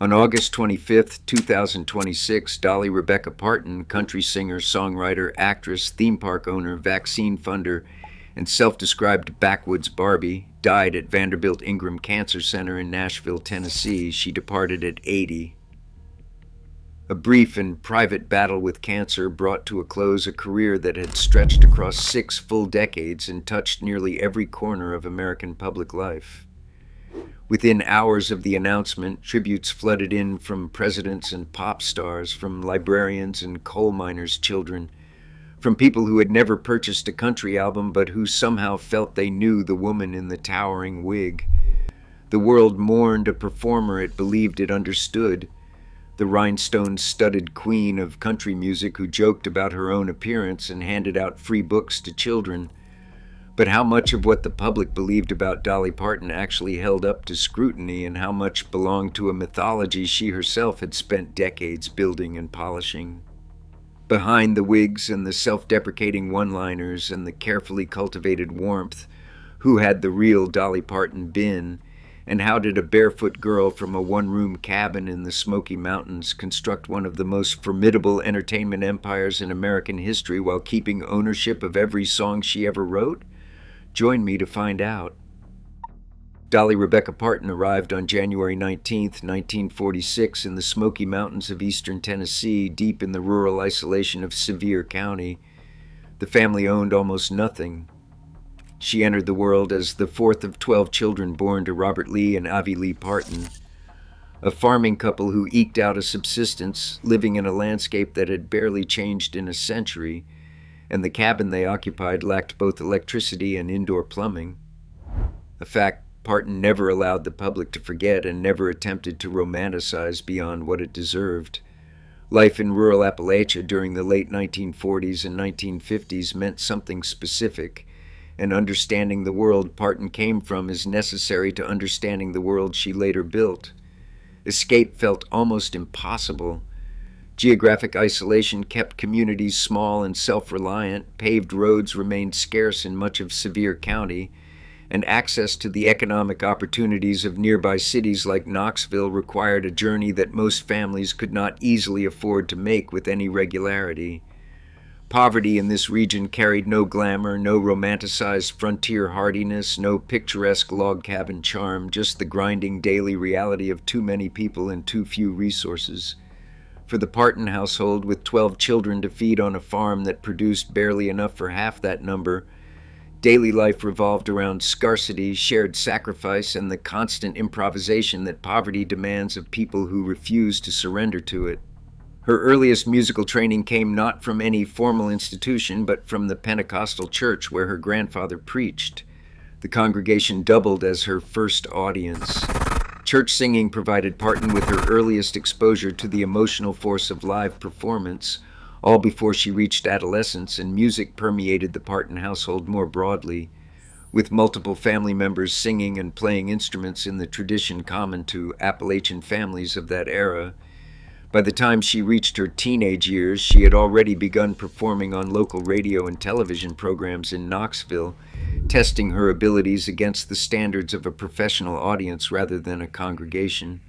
On August 25th, 2026, Dolly Rebecca Parton, country singer, songwriter, actress, theme park owner, vaccine funder, and self-described backwoods Barbie, died at Vanderbilt-Ingram Cancer Center in Nashville, Tennessee. She departed at 80. A brief and private battle with cancer brought to a close a career that had stretched across 6 full decades and touched nearly every corner of American public life. Within hours of the announcement, tributes flooded in from presidents and pop stars, from librarians and coal miners' children, from people who had never purchased a country album but who somehow felt they knew the woman in the towering wig. The world mourned a performer it believed it understood, the rhinestone-studded queen of country music who joked about her own appearance and handed out free books to children. But how much of what the public believed about Dolly Parton actually held up to scrutiny, and how much belonged to a mythology she herself had spent decades building and polishing? Behind the wigs and the self-deprecating one-liners and the carefully cultivated warmth, who had the real Dolly Parton been? And how did a barefoot girl from a one-room cabin in the Smoky Mountains construct one of the most formidable entertainment empires in American history while keeping ownership of every song she ever wrote? Join me to find out. Dolly Rebecca Parton arrived on January 19, 1946, in the Smoky Mountains of eastern Tennessee, deep in the rural isolation of Sevier County. The family owned almost nothing. She entered the world as the fourth of 12 children born to Robert Lee and Avi Lee Parton, a farming couple who eked out a subsistence, living in a landscape that had barely changed in a century, and the cabin they occupied lacked both electricity and indoor plumbing, a fact Parton never allowed the public to forget and never attempted to romanticize beyond what it deserved. Life in rural Appalachia during the late 1940s and 1950s meant something specific, and understanding the world Parton came from is necessary to understanding the world she later built. Escape felt almost impossible. Geographic isolation kept communities small and self-reliant, paved roads remained scarce in much of Sevier County, and access to the economic opportunities of nearby cities like Knoxville required a journey that most families could not easily afford to make with any regularity. Poverty in this region carried no glamour, no romanticized frontier hardiness, no picturesque log cabin charm, just the grinding daily reality of too many people and too few resources. For the Parton household, with 12 children to feed on a farm that produced barely enough for half that number, daily life revolved around scarcity, shared sacrifice, and the constant improvisation that poverty demands of people who refuse to surrender to it. Her earliest musical training came not from any formal institution, but from the Pentecostal church where her grandfather preached. The congregation doubled as her first audience. Church singing provided Parton with her earliest exposure to the emotional force of live performance, all before she reached adolescence, and music permeated the Parton household more broadly, with multiple family members singing and playing instruments in the tradition common to Appalachian families of that era. By the time she reached her teenage years, she had already begun performing on local radio and television programs in Knoxville, testing her abilities against the standards of a professional audience rather than a congregation.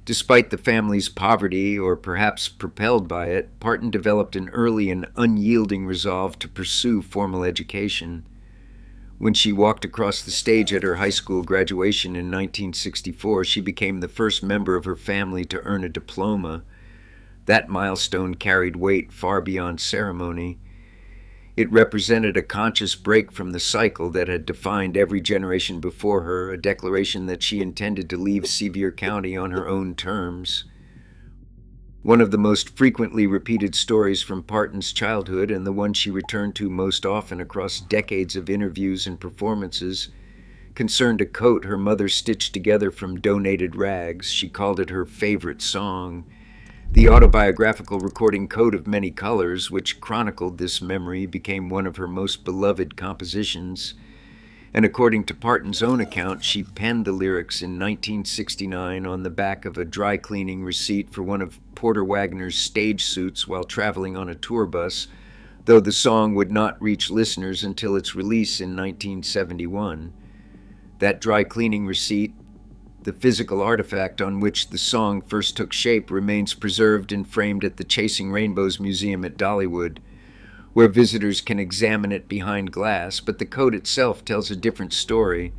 Despite the family's poverty, or perhaps propelled by it, Parton developed an early and unyielding resolve to pursue formal education. When she walked across the stage at her high school graduation in 1964, she became the first member of her family to earn a diploma. That milestone carried weight far beyond ceremony. It represented a conscious break from the cycle that had defined every generation before her, a declaration that she intended to leave Sevier County on her own terms. One of the most frequently repeated stories from Parton's childhood, and the one she returned to most often across decades of interviews and performances, concerned a coat her mother stitched together from donated rags. She called it her favorite song. The autobiographical recording Coat of Many Colors, which chronicled this memory, became one of her most beloved compositions. And according to Parton's own account, she penned the lyrics in 1969 on the back of a dry cleaning receipt for one of Porter Wagoner's stage suits while traveling on a tour bus, though the song would not reach listeners until its release in 1971. That dry cleaning receipt, The physical artifact on which the song first took shape remains preserved and framed at the Chasing Rainbows Museum at Dollywood, where visitors can examine it behind glass, but the coat itself tells a different story.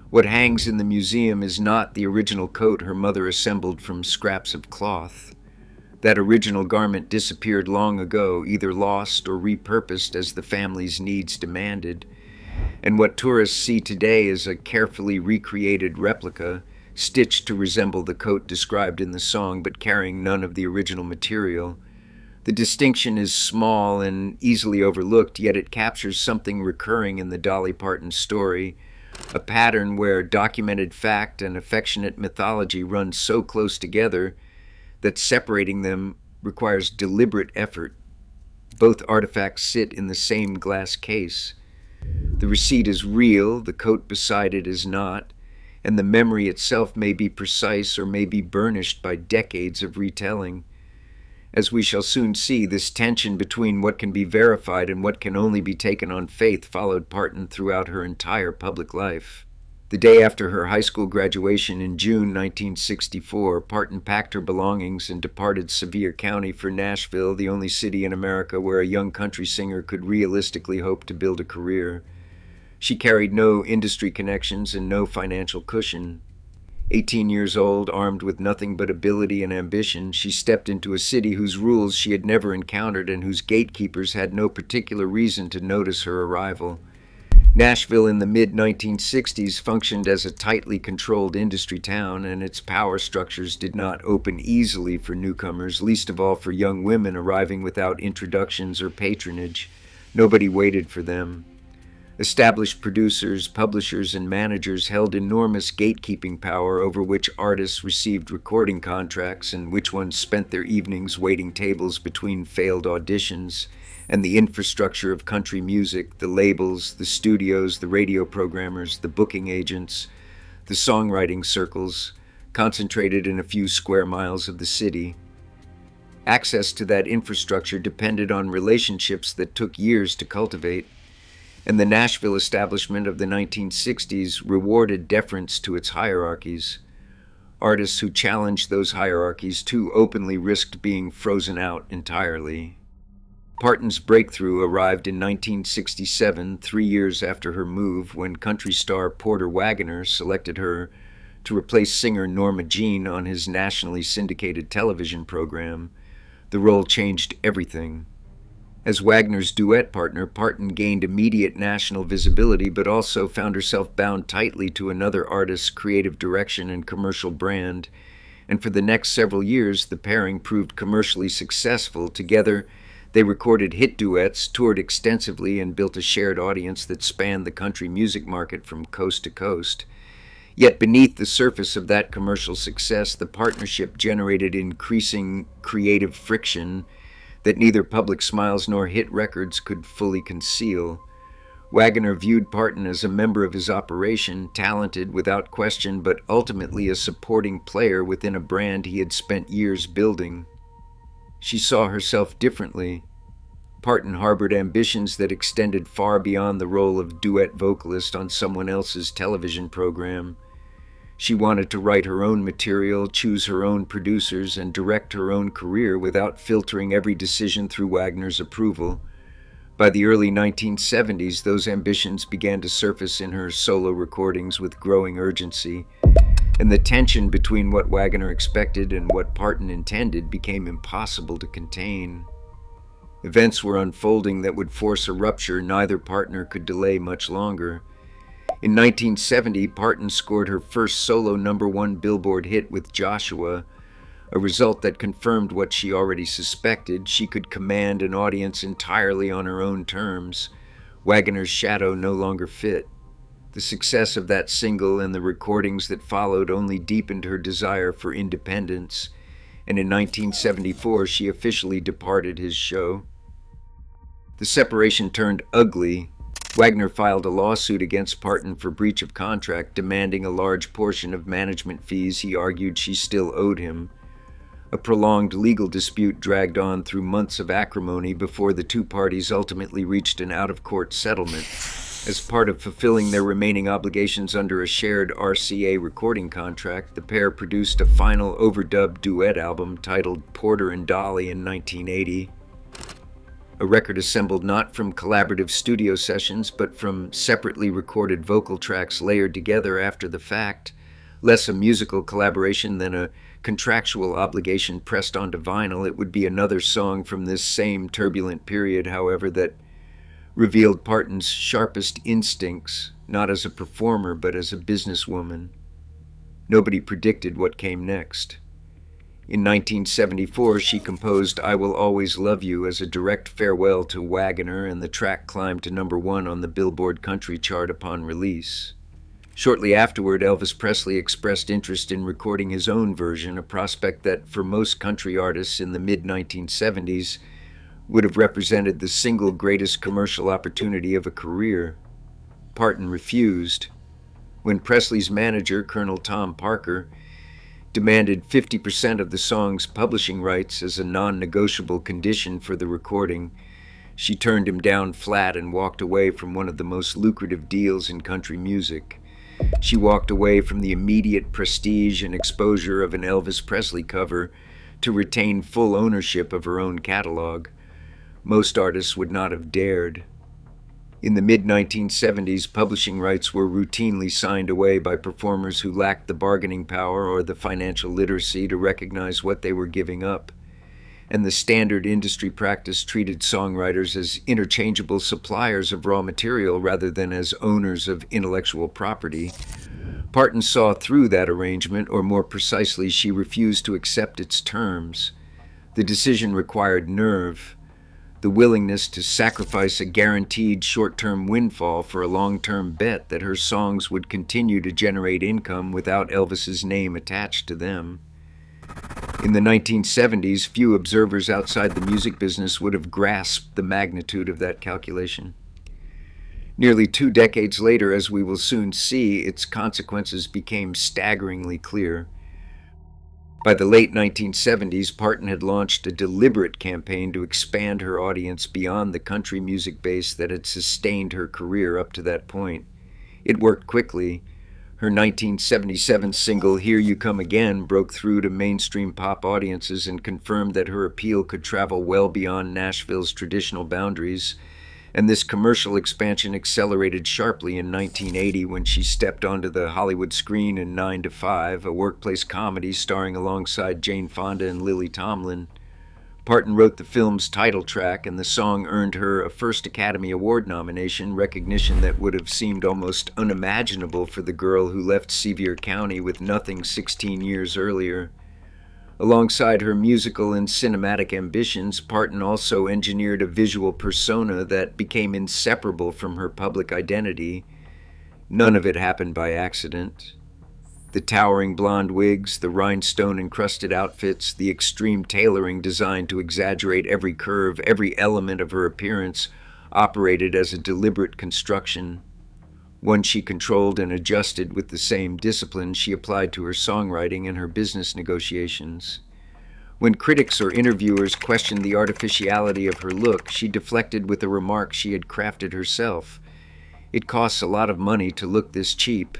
What hangs in the museum is not the original coat her mother assembled from scraps of cloth. That original garment disappeared long ago, either lost or repurposed as the family's needs demanded. And what tourists see today is a carefully recreated replica, stitched to resemble the coat described in the song, but carrying none of the original material. The distinction is small and easily overlooked, yet it captures something recurring in the Dolly Parton story, a pattern where documented fact and affectionate mythology run so close together that separating them requires deliberate effort. Both artifacts sit in the same glass case. The receipt is real, the coat beside it is not, and the memory itself may be precise or may be burnished by decades of retelling. As we shall soon see, this tension between what can be verified and what can only be taken on faith followed Parton throughout her entire public life. The day after her high school graduation in June 1964, Parton packed her belongings and departed Sevier County for Nashville, the only city in America where a young country singer could realistically hope to build a career. She carried no industry connections and no financial cushion. 18 years old, armed with nothing but ability and ambition, she stepped into a city whose rules she had never encountered and whose gatekeepers had no particular reason to notice her arrival. Nashville in the mid-1960s functioned as a tightly controlled industry town, and its power structures did not open easily for newcomers, least of all for young women arriving without introductions or patronage. Nobody waited for them. Established producers, publishers, and managers held enormous gatekeeping power over which artists received recording contracts and which ones spent their evenings waiting tables between failed auditions. And the infrastructure of country music, the labels, the studios, the radio programmers, the booking agents, the songwriting circles, concentrated in a few square miles of the city. Access to that infrastructure depended on relationships that took years to cultivate, and the Nashville establishment of the 1960s rewarded deference to its hierarchies. Artists who challenged those hierarchies too openly risked being frozen out entirely. Parton's breakthrough arrived in 1967, 3 years after her move, when country star Porter Wagoner selected her to replace singer Norma Jean on his nationally syndicated television program. The role changed everything. As Wagner's duet partner, Parton gained immediate national visibility, but also found herself bound tightly to another artist's creative direction and commercial brand. And for the next several years, the pairing proved commercially successful. Together, they recorded hit duets, toured extensively, and built a shared audience that spanned the country music market from coast to coast. Yet beneath the surface of that commercial success, the partnership generated increasing creative friction that neither Public Smiles nor hit records could fully conceal. Wagoner viewed Parton as a member of his operation, talented without question, but ultimately a supporting player within a brand he had spent years building. She saw herself differently. Parton harbored ambitions that extended far beyond the role of duet vocalist on someone else's television program. She wanted to write her own material, choose her own producers, and direct her own career without filtering every decision through Wagner's approval. By the early 1970s, those ambitions began to surface in her solo recordings with growing urgency, and the tension between what Wagoner expected and what Parton intended became impossible to contain. Events were unfolding that would force a rupture neither partner could delay much longer. In 1970, Parton scored her first solo #1 Billboard hit with Joshua, a result that confirmed what she already suspected: she could command an audience entirely on her own terms. Wagoner's shadow no longer fit. The success of that single and the recordings that followed only deepened her desire for independence, and in 1974 she officially departed his show. The separation turned ugly. Wagner filed a lawsuit against Parton for breach of contract, demanding a large portion of management fees he argued she still owed him. A prolonged legal dispute dragged on through months of acrimony before the two parties ultimately reached an out-of-court settlement. As part of fulfilling their remaining obligations under a shared RCA recording contract, the pair produced a final overdub duet album titled Porter and Dolly in 1980, a record assembled not from collaborative studio sessions but from separately recorded vocal tracks layered together after the fact, less a musical collaboration than a contractual obligation pressed onto vinyl. It would be another song from this same turbulent period, however, that revealed Parton's sharpest instincts, not as a performer but as a businesswoman. Nobody predicted what came next. In 1974, she composed I Will Always Love You as a direct farewell to Wagoner, and the track climbed to #1 on the Billboard Country chart upon release. Shortly afterward, Elvis Presley expressed interest in recording his own version, a prospect that, for most country artists in the mid-1970s, would have represented the single greatest commercial opportunity of a career. Parton refused. When Presley's manager, Colonel Tom Parker, demanded 50% of the song's publishing rights as a non-negotiable condition for the recording, she turned him down flat and walked away from one of the most lucrative deals in country music. She walked away from the immediate prestige and exposure of an Elvis Presley cover to retain full ownership of her own catalog. Most artists would not have dared. In the mid-1970s, publishing rights were routinely signed away by performers who lacked the bargaining power or the financial literacy to recognize what they were giving up. And the standard industry practice treated songwriters as interchangeable suppliers of raw material rather than as owners of intellectual property. Parton saw through that arrangement, or more precisely, she refused to accept its terms. The decision required nerve, the willingness to sacrifice a guaranteed short-term windfall for a long-term bet that her songs would continue to generate income without Elvis's name attached to them. In the 1970s, few observers outside the music business would have grasped the magnitude of that calculation. Nearly 2 decades later, as we will soon see, its consequences became staggeringly clear. By the late 1970s, Parton had launched a deliberate campaign to expand her audience beyond the country music base that had sustained her career up to that point. It worked quickly. Her 1977 single, Here You Come Again, broke through to mainstream pop audiences and confirmed that her appeal could travel well beyond Nashville's traditional boundaries. And this commercial expansion accelerated sharply in 1980 when she stepped onto the Hollywood screen in 9 to 5, a workplace comedy starring alongside Jane Fonda and Lily Tomlin. Parton wrote the film's title track, and the song earned her a first Academy Award nomination, recognition that would have seemed almost unimaginable for the girl who left Sevier County with nothing 16 years earlier. Alongside her musical and cinematic ambitions, Parton also engineered a visual persona that became inseparable from her public identity. None of it happened by accident. The towering blonde wigs, the rhinestone-encrusted outfits, the extreme tailoring designed to exaggerate every curve, every element of her appearance, operated as a deliberate construction. One she controlled and adjusted with the same discipline she applied to her songwriting and her business negotiations. When critics or interviewers questioned the artificiality of her look, she deflected with a remark she had crafted herself. It costs a lot of money to look this cheap.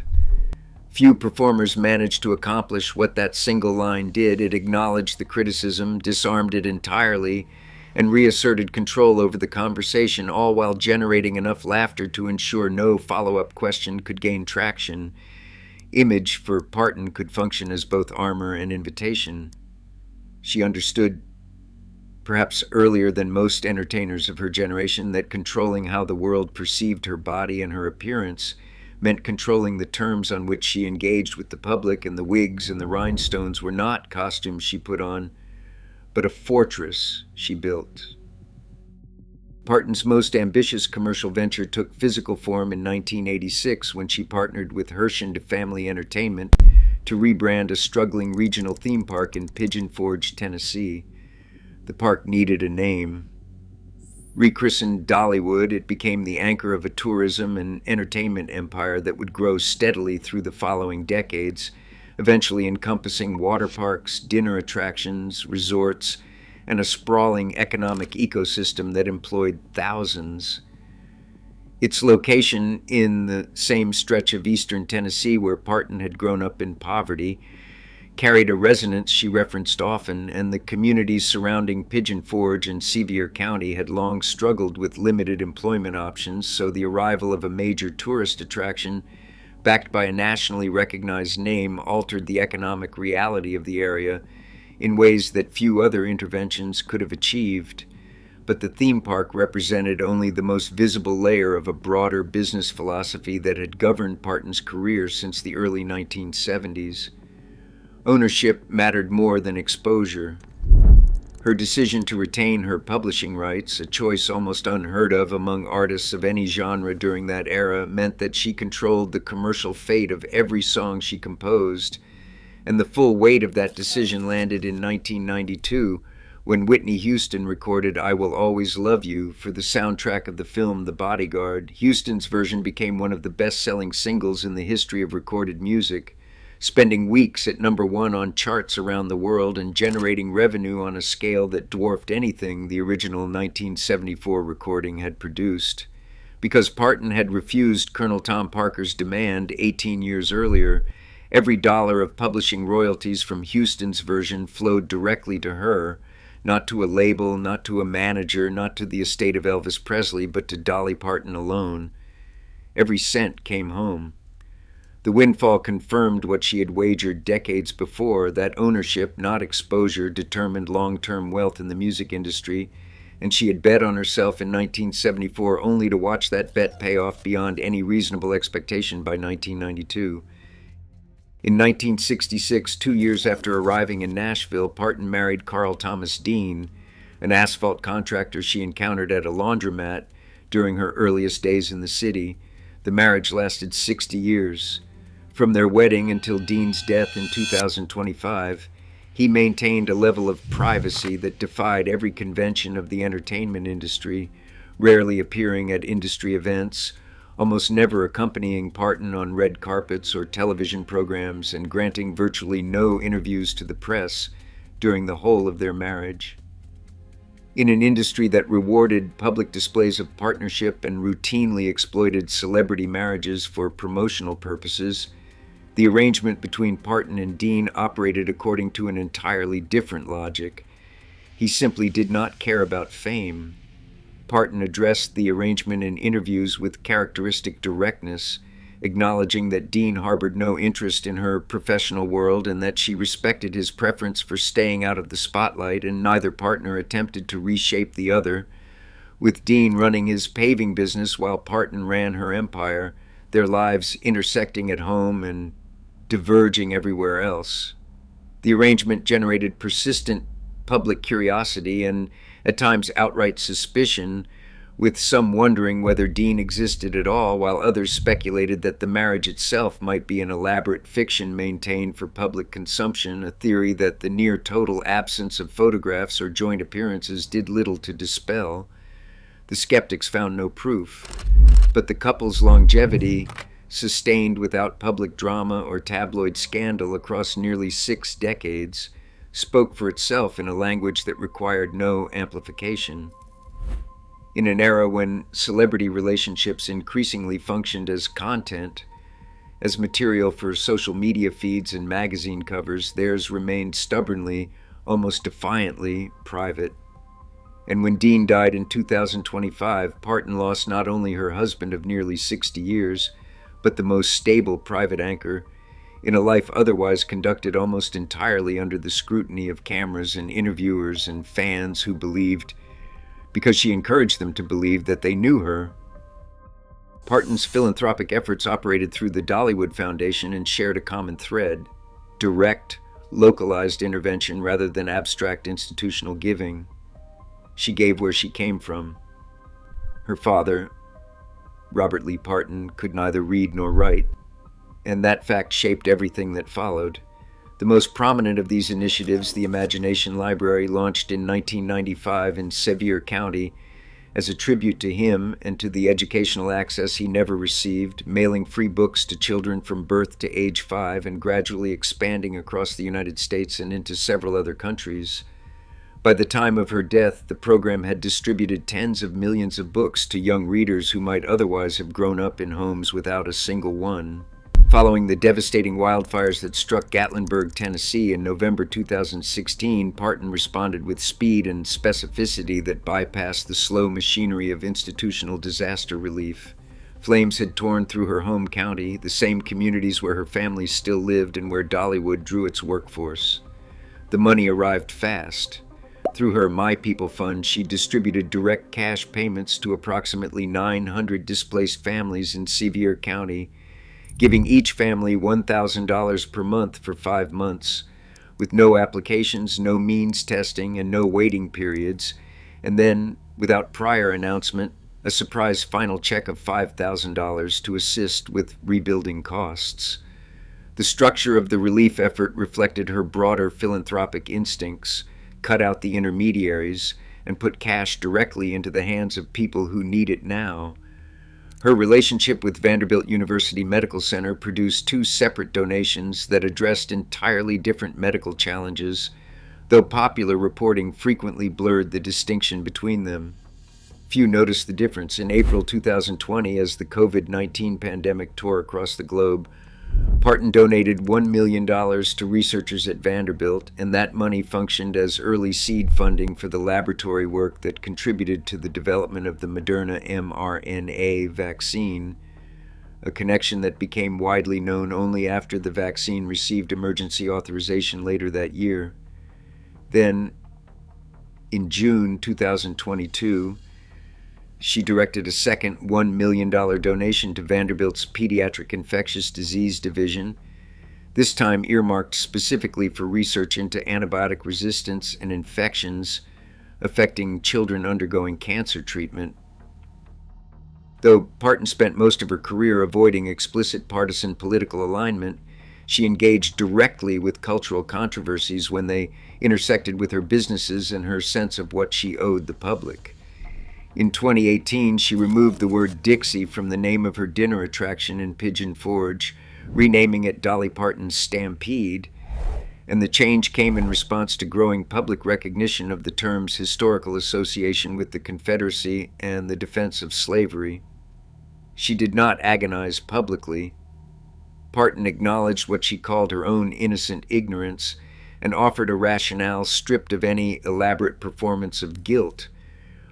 Few performers managed to accomplish what that single line did. It acknowledged the criticism, disarmed it entirely, and reasserted control over the conversation, all while generating enough laughter to ensure no follow-up question could gain traction. Image for Parton could function as both armor and invitation. She understood, perhaps earlier than most entertainers of her generation, that controlling how the world perceived her body and her appearance meant controlling the terms on which she engaged with the public, and the wigs and the rhinestones were not costumes she put on, but a fortress she built. Parton's most ambitious commercial venture took physical form in 1986 when she partnered with Herschend Family Entertainment to rebrand a struggling regional theme park in Pigeon Forge, Tennessee. The park needed a name. Rechristened Dollywood, it became the anchor of a tourism and entertainment empire that would grow steadily through the following decades, eventually encompassing water parks, dinner attractions, resorts, and a sprawling economic ecosystem that employed thousands. Its location in the same stretch of eastern Tennessee where Parton had grown up in poverty carried a resonance she referenced often, and the communities surrounding Pigeon Forge and Sevier County had long struggled with limited employment options, so the arrival of a major tourist attraction backed by a nationally recognized name altered the economic reality of the area in ways that few other interventions could have achieved. But the theme park represented only the most visible layer of a broader business philosophy that had governed Parton's career since the early 1970s. Ownership mattered more than exposure. Her decision to retain her publishing rights, a choice almost unheard of among artists of any genre during that era, meant that she controlled the commercial fate of every song she composed, and the full weight of that decision landed in 1992, when Whitney Houston recorded I Will Always Love You for the soundtrack of the film The Bodyguard. Houston's version became one of the best-selling singles in the history of recorded music, spending weeks at #1 on charts around the world and generating revenue on a scale that dwarfed anything the original 1974 recording had produced. Because Parton had refused Colonel Tom Parker's demand 18 years earlier, every dollar of publishing royalties from Houston's version flowed directly to her, not to a label, not to a manager, not to the estate of Elvis Presley, but to Dolly Parton alone. Every cent came home. The windfall confirmed what she had wagered decades before, that ownership, not exposure, determined long-term wealth in the music industry, and she had bet on herself in 1974 only to watch that bet pay off beyond any reasonable expectation by 1992. In 1966, 2 years after arriving in Nashville, Parton married Carl Thomas Dean, an asphalt contractor she encountered at a laundromat during her earliest days in the city. The marriage lasted 60 years. From their wedding until Dean's death in 2025, he maintained a level of privacy that defied every convention of the entertainment industry, rarely appearing at industry events, almost never accompanying Parton on red carpets or television programs, and granting virtually no interviews to the press during the whole of their marriage. In an industry that rewarded public displays of partnership and routinely exploited celebrity marriages for promotional purposes, the arrangement between Parton and Dean operated according to an entirely different logic. He simply did not care about fame. Parton addressed the arrangement in interviews with characteristic directness, acknowledging that Dean harbored no interest in her professional world and that she respected his preference for staying out of the spotlight, and neither partner attempted to reshape the other. With Dean running his paving business while Parton ran her empire, their lives intersecting at home and diverging everywhere else. The arrangement generated persistent public curiosity and, at times, outright suspicion, with some wondering whether Dean existed at all, while others speculated that the marriage itself might be an elaborate fiction maintained for public consumption, a theory that the near-total absence of photographs or joint appearances did little to dispel. The skeptics found no proof, but the couple's longevity, sustained without public drama or tabloid scandal across nearly 6 decades, spoke for itself in a language that required no amplification. In an era when celebrity relationships increasingly functioned as content, as material for social media feeds and magazine covers, theirs remained stubbornly, almost defiantly, private. And when Dean died in 2025, Parton lost not only her husband of nearly 60 years, but the most stable private anchor in a life otherwise conducted almost entirely under the scrutiny of cameras and interviewers and fans who believed, because she encouraged them to believe, that they knew her. Parton's philanthropic efforts operated through the Dollywood Foundation and shared a common thread: direct, localized intervention rather than abstract institutional giving. She gave where she came from. Her father, Robert Lee Parton, could neither read nor write, and that fact shaped everything that followed. The most prominent of these initiatives, the Imagination Library, launched in 1995 in Sevier County as a tribute to him and to the educational access he never received, mailing free books to children from birth to age 5 and gradually expanding across the United States and into several other countries. By the time of her death, the program had distributed tens of millions of books to young readers who might otherwise have grown up in homes without a single one. Following the devastating wildfires that struck Gatlinburg, Tennessee in November 2016, Parton responded with speed and specificity that bypassed the slow machinery of institutional disaster relief. Flames had torn through her home county, the same communities where her family still lived and where Dollywood drew its workforce. The money arrived fast. Through her My People Fund, she distributed direct cash payments to approximately 900 displaced families in Sevier County, giving each family $1,000 per month for 5 months, with no applications, no means testing, and no waiting periods, and then, without prior announcement, a surprise final check of $5,000 to assist with rebuilding costs. The structure of the relief effort reflected her broader philanthropic instincts, cut out the intermediaries, and put cash directly into the hands of people who need it now. Her relationship with Vanderbilt University Medical Center produced 2 separate donations that addressed entirely different medical challenges, though popular reporting frequently blurred the distinction between them. Few noticed the difference. In April 2020, as the COVID-19 pandemic tore across the globe, Parton donated $1 million to researchers at Vanderbilt, and that money functioned as early seed funding for the laboratory work that contributed to the development of the Moderna mRNA vaccine, a connection that became widely known only after the vaccine received emergency authorization later that year. Then, in June 2022, she directed a second $1 million donation to Vanderbilt's Pediatric Infectious Disease Division, this time earmarked specifically for research into antibiotic resistance and infections affecting children undergoing cancer treatment. Though Parton spent most of her career avoiding explicit partisan political alignment, she engaged directly with cultural controversies when they intersected with her businesses and her sense of what she owed the public. In 2018, she removed the word Dixie from the name of her dinner attraction in Pigeon Forge, renaming it Dolly Parton's Stampede, and the change came in response to growing public recognition of the term's historical association with the Confederacy and the defense of slavery. She did not agonize publicly. Parton acknowledged what she called her own innocent ignorance and offered a rationale stripped of any elaborate performance of guilt.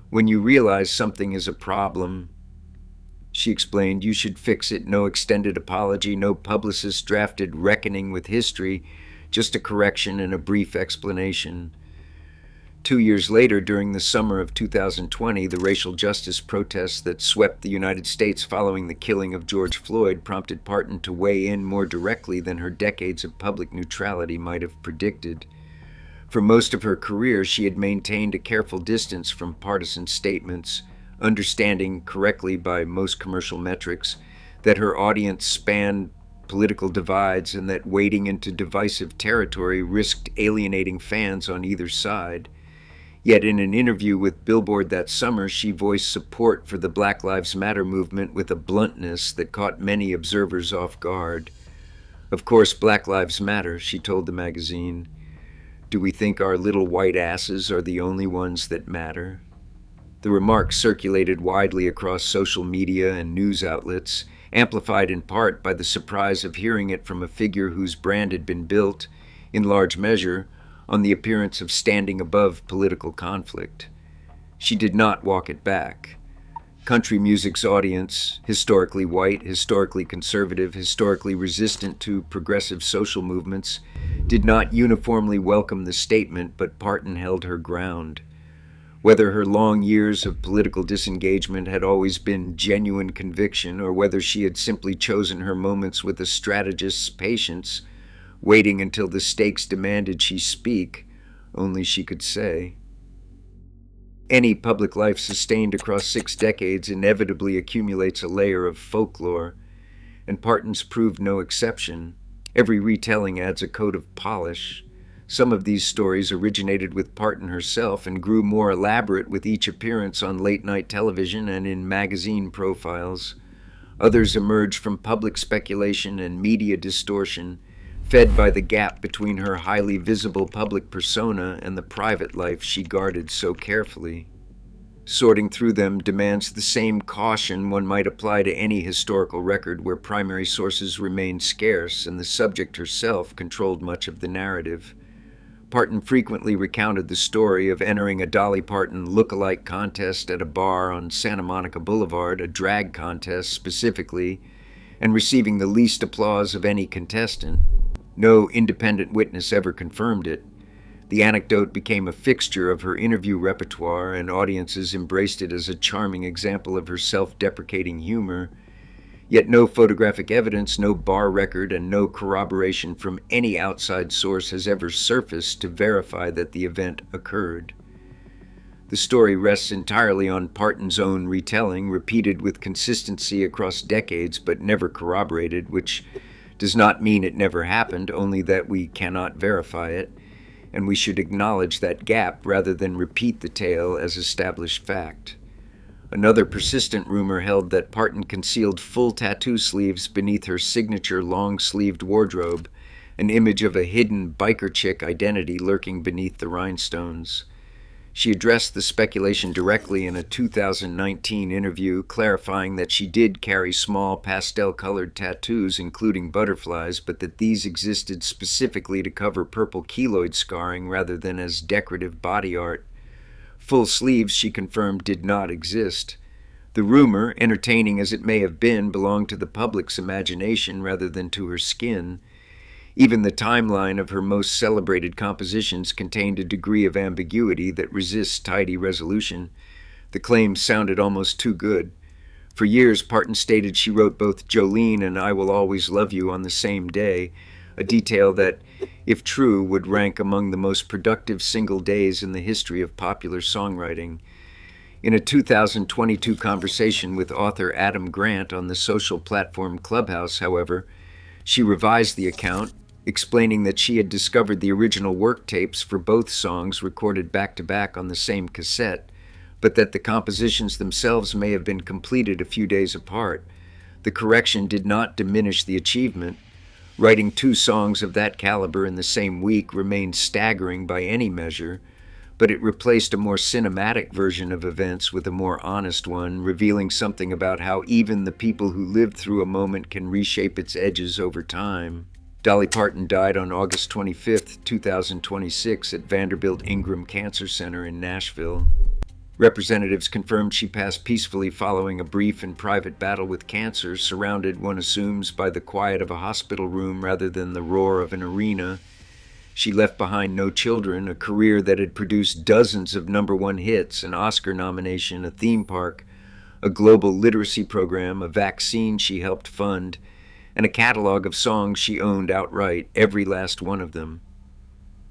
When you realize something is a problem, she explained, you should fix it. No extended apology, no publicist drafted reckoning with history, just a correction and a brief explanation. 2 years later, during the summer of 2020, the racial justice protests that swept the United States following the killing of George Floyd prompted Parton to weigh in more directly than her decades of public neutrality might have predicted. For most of her career, she had maintained a careful distance from partisan statements, understanding correctly by most commercial metrics that her audience spanned political divides and that wading into divisive territory risked alienating fans on either side. Yet in an interview with Billboard that summer, she voiced support for the Black Lives Matter movement with a bluntness that caught many observers off guard. Of course, Black Lives Matter, she told the magazine. Do we think our little white asses are the only ones that matter? The remark circulated widely across social media and news outlets, amplified in part by the surprise of hearing it from a figure whose brand had been built, in large measure, on the appearance of standing above political conflict. She did not walk it back. Country music's audience, historically white, historically conservative, historically resistant to progressive social movements, did not uniformly welcome the statement, but Parton held her ground. Whether her long years of political disengagement had always been genuine conviction, or whether she had simply chosen her moments with a strategist's patience, waiting until the stakes demanded she speak, only she could say. Any public life sustained across 6 decades inevitably accumulates a layer of folklore, and Parton's proved no exception. Every retelling adds a coat of polish. Some of these stories originated with Parton herself and grew more elaborate with each appearance on late-night television and in magazine profiles. Others emerged from public speculation and media distortion, fed by the gap between her highly visible public persona and the private life she guarded so carefully. Sorting through them demands the same caution one might apply to any historical record where primary sources remained scarce and the subject herself controlled much of the narrative. Parton frequently recounted the story of entering a Dolly Parton look-alike contest at a bar on Santa Monica Boulevard, a drag contest specifically, and receiving the least applause of any contestant. No independent witness ever confirmed it. The anecdote became a fixture of her interview repertoire, and audiences embraced it as a charming example of her self-deprecating humor. Yet no photographic evidence, no bar record, and no corroboration from any outside source has ever surfaced to verify that the event occurred. The story rests entirely on Parton's own retelling, repeated with consistency across decades but never corroborated, which does not mean it never happened, only that we cannot verify it, and we should acknowledge that gap rather than repeat the tale as established fact. Another persistent rumor held that Parton concealed full tattoo sleeves beneath her signature long-sleeved wardrobe, an image of a hidden biker chick identity lurking beneath the rhinestones. She addressed the speculation directly in a 2019 interview, clarifying that she did carry small pastel-colored tattoos, including butterflies, but that these existed specifically to cover purple keloid scarring rather than as decorative body art. Full sleeves, she confirmed, did not exist. The rumor, entertaining as it may have been, belonged to the public's imagination rather than to her skin. Even the timeline of her most celebrated compositions contained a degree of ambiguity that resists tidy resolution. The claims sounded almost too good. For years, Parton stated she wrote both Jolene and I Will Always Love You on the same day, a detail that, if true, would rank among the most productive single days in the history of popular songwriting. In a 2022 conversation with author Adam Grant on the social platform Clubhouse, however, she revised the account, explaining that she had discovered the original work tapes for both songs recorded back-to-back on the same cassette, but that the compositions themselves may have been completed a few days apart. The correction did not diminish the achievement. Writing 2 songs of that caliber in the same week remained staggering by any measure, but it replaced a more cinematic version of events with a more honest one, revealing something about how even the people who lived through a moment can reshape its edges over time. Dolly Parton died on August 25, 2026 at Vanderbilt-Ingram Cancer Center in Nashville. Representatives confirmed she passed peacefully following a brief and private battle with cancer, surrounded, one assumes, by the quiet of a hospital room rather than the roar of an arena. She left behind no children, a career that had produced dozens of #1 hits, an Oscar nomination, a theme park, a global literacy program, a vaccine she helped fund, and a catalog of songs she owned outright, every last one of them.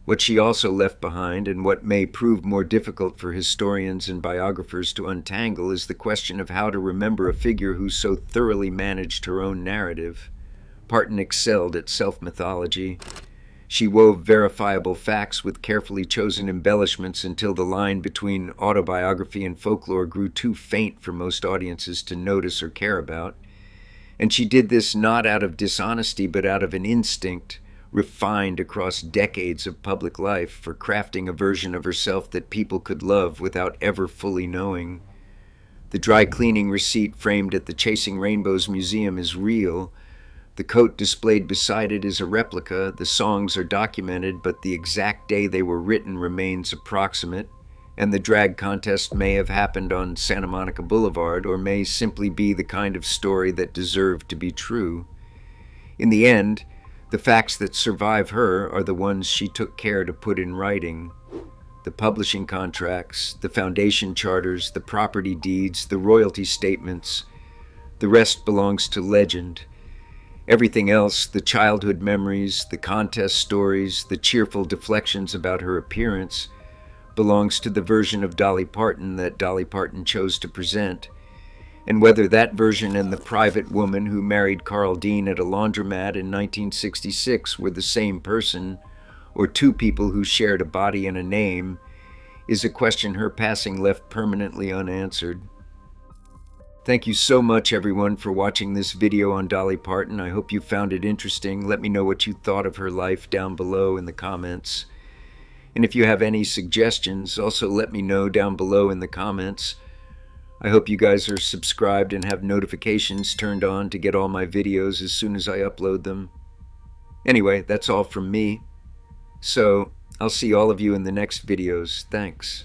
What she also left behind, and what may prove more difficult for historians and biographers to untangle, is the question of how to remember a figure who so thoroughly managed her own narrative. Parton excelled at self-mythology. She wove verifiable facts with carefully chosen embellishments until the line between autobiography and folklore grew too faint for most audiences to notice or care about. And she did this not out of dishonesty, but out of an instinct, refined across decades of public life, for crafting a version of herself that people could love without ever fully knowing. The dry cleaning receipt framed at the Chasing Rainbows Museum is real. The coat displayed beside it is a replica. The songs are documented, but the exact day they were written remains approximate. And the drag contest may have happened on Santa Monica Boulevard, or may simply be the kind of story that deserved to be true. In the end, the facts that survive her are the ones she took care to put in writing. The publishing contracts, the foundation charters, the property deeds, the royalty statements. The rest belongs to legend. Everything else, the childhood memories, the contest stories, the cheerful deflections about her appearance, belongs to the version of Dolly Parton that Dolly Parton chose to present. And whether that version and the private woman who married Carl Dean at a laundromat in 1966 were the same person, or 2 people who shared a body and a name, is a question her passing left permanently unanswered. Thank you so much, everyone, for watching this video on Dolly Parton. I hope you found it interesting. Let me know what you thought of her life down below in the comments. And if you have any suggestions, also let me know down below in the comments. I hope you guys are subscribed and have notifications turned on to get all my videos as soon as I upload them. Anyway, that's all from me. So, I'll see all of you in the next videos. Thanks.